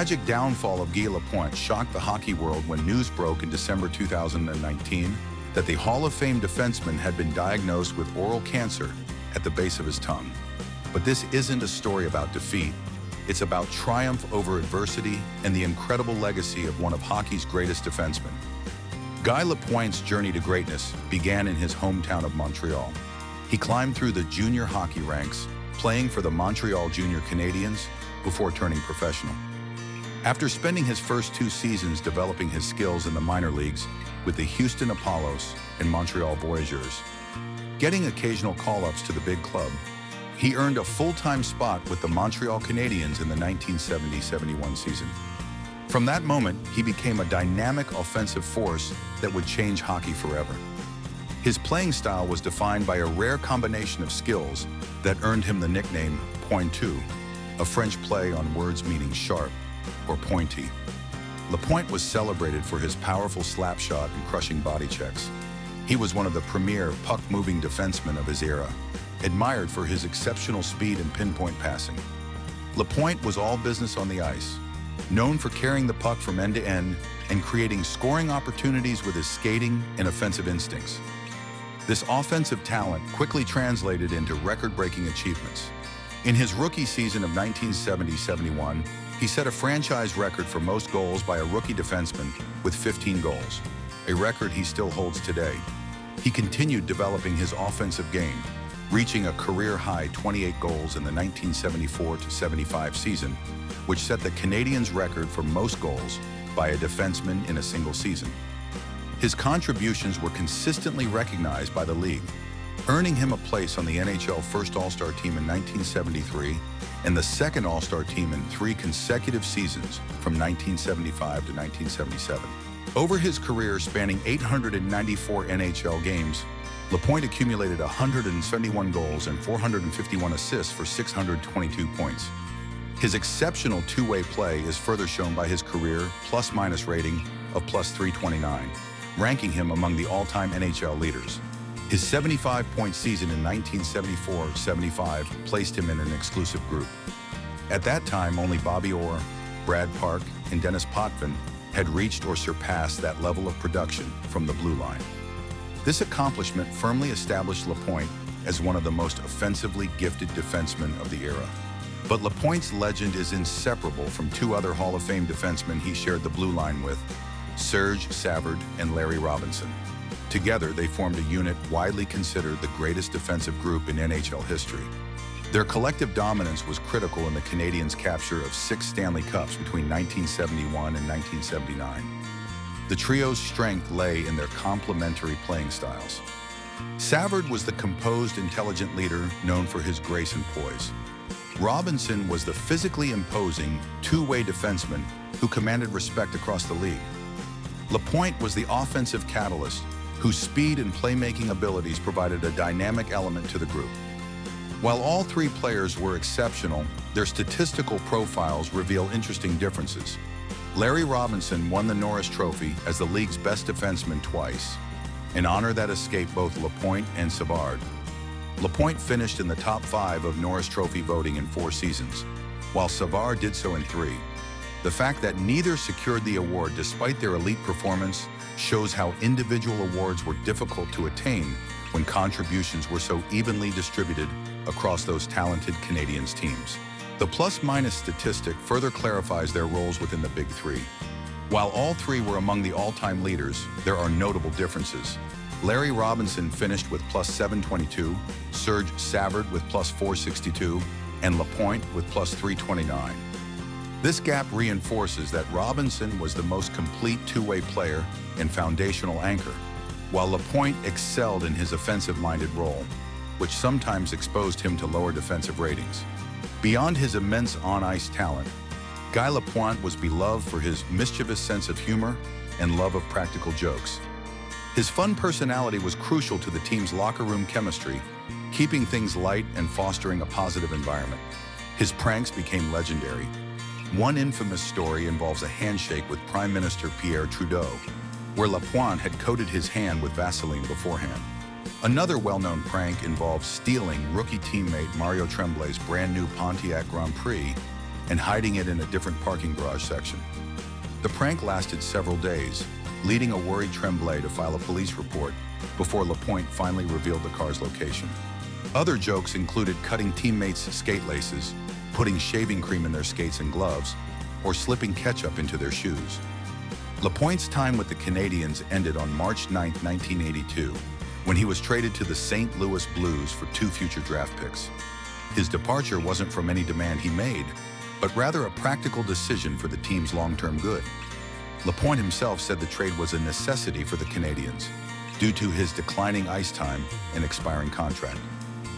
tragic downfall of Guy Lapointe shocked the hockey world when news broke in December 2019 that the Hall of Fame defenseman had been diagnosed with oral cancer at the base of his tongue. But this isn't a story about defeat. It's about triumph over adversity and the incredible legacy of one of hockey's greatest defensemen. Guy Lapointe's journey to greatness began in his hometown of Montreal. He climbed through the junior hockey ranks, playing for the Montreal Junior Canadiens before turning professional. After spending his first 2 seasons developing his skills in the minor leagues with the Houston Apollos and Montreal Voyageurs, getting occasional call-ups to the big club, he earned a full-time spot with the Montreal Canadiens in the 1970-71 season. From that moment, he became a dynamic offensive force that would change hockey forever. His playing style was defined by a rare combination of skills that earned him the nickname Pointu, a French play on words meaning sharp or pointy. Lapointe was celebrated for his powerful slap shot and crushing body checks. He was one of the premier puck-moving defensemen of his era, admired for his exceptional speed and pinpoint passing. Lapointe was all business on the ice, known for carrying the puck from end to end and creating scoring opportunities with his skating and offensive instincts. This offensive talent quickly translated into record-breaking achievements. In his rookie season of 1970-71, he set a franchise record for most goals by a rookie defenseman with 15 goals, a record he still holds today. He continued developing his offensive game, reaching a career-high 28 goals in the 1974-75 season, which set the Canadiens' record for most goals by a defenseman in a single season. His contributions were consistently recognized by the league, earning him a place on the NHL First All-Star Team in 1973 and the Second All-Star Team in 3 consecutive seasons from 1975 to 1977. Over his career spanning 894 NHL games, Lapointe accumulated 171 goals and 451 assists for 622 points. His exceptional two-way play is further shown by his career plus-minus rating of +329, ranking him among the all-time NHL leaders. His 75-point season in 1974-75 placed him in an exclusive group. At that time, only Bobby Orr, Brad Park, and Dennis Potvin had reached or surpassed that level of production from the blue line. This accomplishment firmly established Lapointe as one of the most offensively gifted defensemen of the era. But Lapointe's legend is inseparable from 2 other Hall of Fame defensemen he shared the blue line with, Serge Savard and Larry Robinson. Together, they formed a unit widely considered the greatest defensive group in NHL history. Their collective dominance was critical in the Canadiens' capture of 6 Stanley Cups between 1971 and 1979. The trio's strength lay in their complementary playing styles. Savard was the composed, intelligent leader known for his grace and poise. Robinson was the physically imposing, two-way defenseman who commanded respect across the league. Lapointe was the offensive catalyst whose speed and playmaking abilities provided a dynamic element to the group. While all 3 players were exceptional, their statistical profiles reveal interesting differences. Larry Robinson won the Norris Trophy as the league's best defenseman twice, an honor that escaped both Lapointe and Savard. Lapointe finished in the top 5 of Norris Trophy voting in 4 seasons, while Savard did so in 3. The fact that neither secured the award despite their elite performance shows how individual awards were difficult to attain when contributions were so evenly distributed across those talented Canadiens teams. The plus-minus statistic further clarifies their roles within the Big Three. While all 3 were among the all-time leaders, there are notable differences. Larry Robinson finished with +722, Serge Savard with +462, and Lapointe with +329. This gap reinforces that Robinson was the most complete two-way player and foundational anchor, while Lapointe excelled in his offensive-minded role, which sometimes exposed him to lower defensive ratings. Beyond his immense on-ice talent, Guy Lapointe was beloved for his mischievous sense of humor and love of practical jokes. His fun personality was crucial to the team's locker room chemistry, keeping things light and fostering a positive environment. His pranks became legendary. One infamous story involves a handshake with Prime Minister Pierre Trudeau, where Lapointe had coated his hand with Vaseline beforehand. Another well-known prank involved stealing rookie teammate Mario Tremblay's brand new Pontiac Grand Prix and hiding it in a different parking garage section. The prank lasted several days, leading a worried Tremblay to file a police report before Lapointe finally revealed the car's location. Other jokes included cutting teammates' skate laces, putting shaving cream in their skates and gloves, or slipping ketchup into their shoes. Lapointe's time with the Canadiens ended on March 9, 1982, when he was traded to the St. Louis Blues for 2 future draft picks. His departure wasn't from any demand he made, but rather a practical decision for the team's long-term good. Lapointe himself said the trade was a necessity for the Canadiens due to his declining ice time and expiring contract.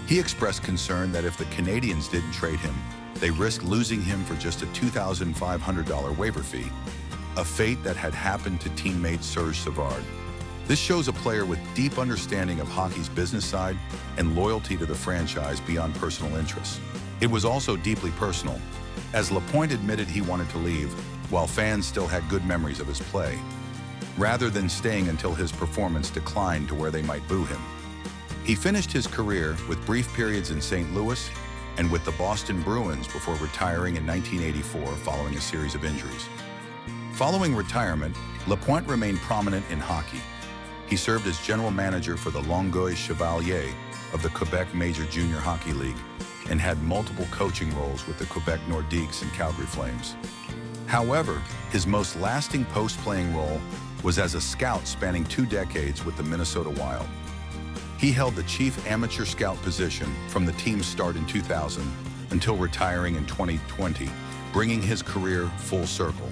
He expressed concern that if the Canadiens didn't trade him, they risked losing him for just a $2,500 waiver fee, a fate that had happened to teammate Serge Savard. This shows a player with deep understanding of hockey's business side and loyalty to the franchise beyond personal interests. It was also deeply personal, as Lapointe admitted he wanted to leave while fans still had good memories of his play, rather than staying until his performance declined to where they might boo him. He finished his career with brief periods in St. Louis and with the Boston Bruins before retiring in 1984 following a series of injuries. Following retirement, Lapointe remained prominent in hockey. He served as general manager for the Longueuil Chevaliers of the Quebec Major Junior Hockey League and had multiple coaching roles with the Quebec Nordiques and Calgary Flames. However, his most lasting post-playing role was as a scout spanning 2 decades with the Minnesota Wild. He held the chief amateur scout position from the team's start in 2000 until retiring in 2020, bringing his career full circle.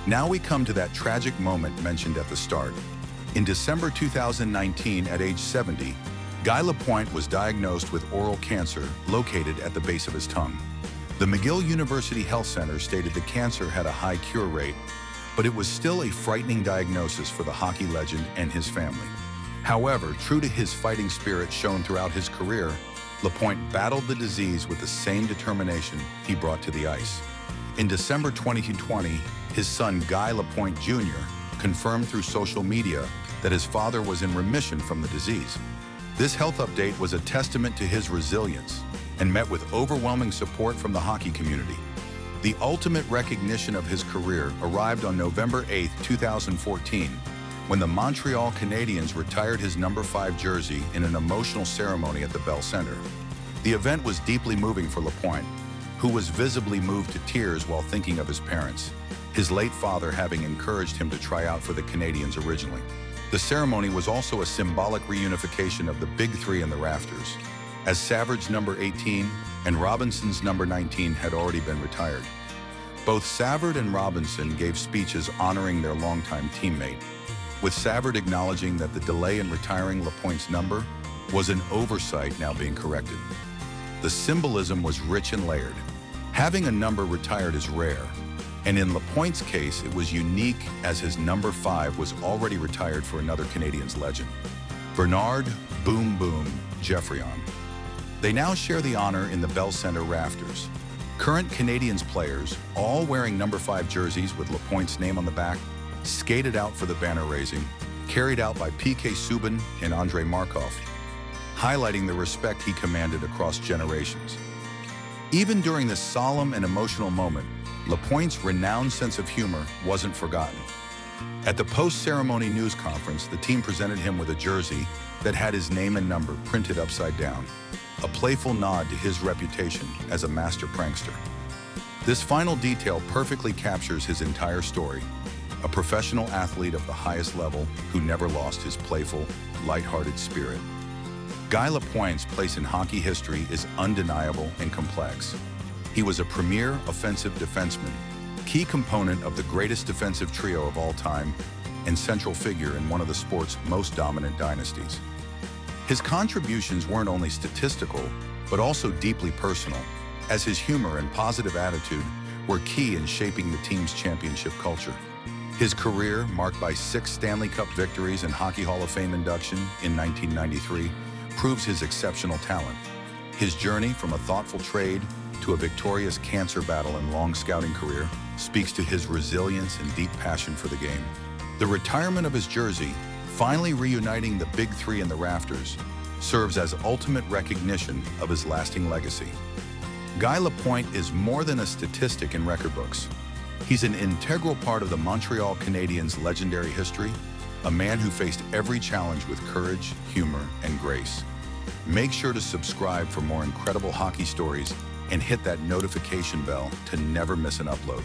Now we come to that tragic moment mentioned at the start. In December 2019, at age 70, Guy Lapointe was diagnosed with oral cancer located at the base of his tongue. The McGill University Health Center stated the cancer had a high cure rate, but it was still a frightening diagnosis for the hockey legend and his family. However, true to his fighting spirit shown throughout his career, Lapointe battled the disease with the same determination he brought to the ice. In December 2020, his son Guy Lapointe Jr. confirmed through social media that his father was in remission from the disease. This health update was a testament to his resilience and met with overwhelming support from the hockey community. The ultimate recognition of his career arrived on November 8, 2014, when the Montreal Canadiens retired his number 5 jersey in an emotional ceremony at the Bell Center. The event was deeply moving for Lapointe, who was visibly moved to tears while thinking of his parents, his late father having encouraged him to try out for the Canadiens originally. The ceremony was also a symbolic reunification of the Big Three in the rafters, as Savard's number 18 and Robinson's number 19 had already been retired. Both Savard and Robinson gave speeches honoring their longtime teammate, with Savard acknowledging that the delay in retiring Lapointe's number was an oversight now being corrected. The symbolism was rich and layered. Having a number retired is rare, and in Lapointe's case, it was unique as his number 5 was already retired for another Canadiens legend, Bernard "Boom Boom" Geoffrion. They now share the honor in the Bell Center rafters. Current Canadiens players, all wearing number 5 jerseys with Lapointe's name on the back, skated out for the banner raising, carried out by P.K. Subban and Andrei Markov, highlighting the respect he commanded across generations. Even during this solemn and emotional moment, Lapointe's renowned sense of humor wasn't forgotten. At the post-ceremony news conference, the team presented him with a jersey that had his name and number printed upside down, a playful nod to his reputation as a master prankster. This final detail perfectly captures his entire story, a professional athlete of the highest level who never lost his playful, lighthearted spirit. Guy Lapointe's place in hockey history is undeniable and complex. He was a premier offensive defenseman, key component of the greatest defensive trio of all time, and central figure in one of the sport's most dominant dynasties. His contributions weren't only statistical, but also deeply personal, as his humor and positive attitude were key in shaping the team's championship culture. His career, marked by 6 Stanley Cup victories and Hockey Hall of Fame induction in 1993, proves his exceptional talent. His journey from a thoughtful trade to a victorious cancer battle and long scouting career speaks to his resilience and deep passion for the game. The retirement of his jersey, finally reuniting the Big Three in the rafters, serves as ultimate recognition of his lasting legacy. Guy Lapointe is more than a statistic in record books. He's an integral part of the Montreal Canadiens' legendary history, a man who faced every challenge with courage, humor, and grace. Make sure to subscribe for more incredible hockey stories and hit that notification bell to never miss an upload.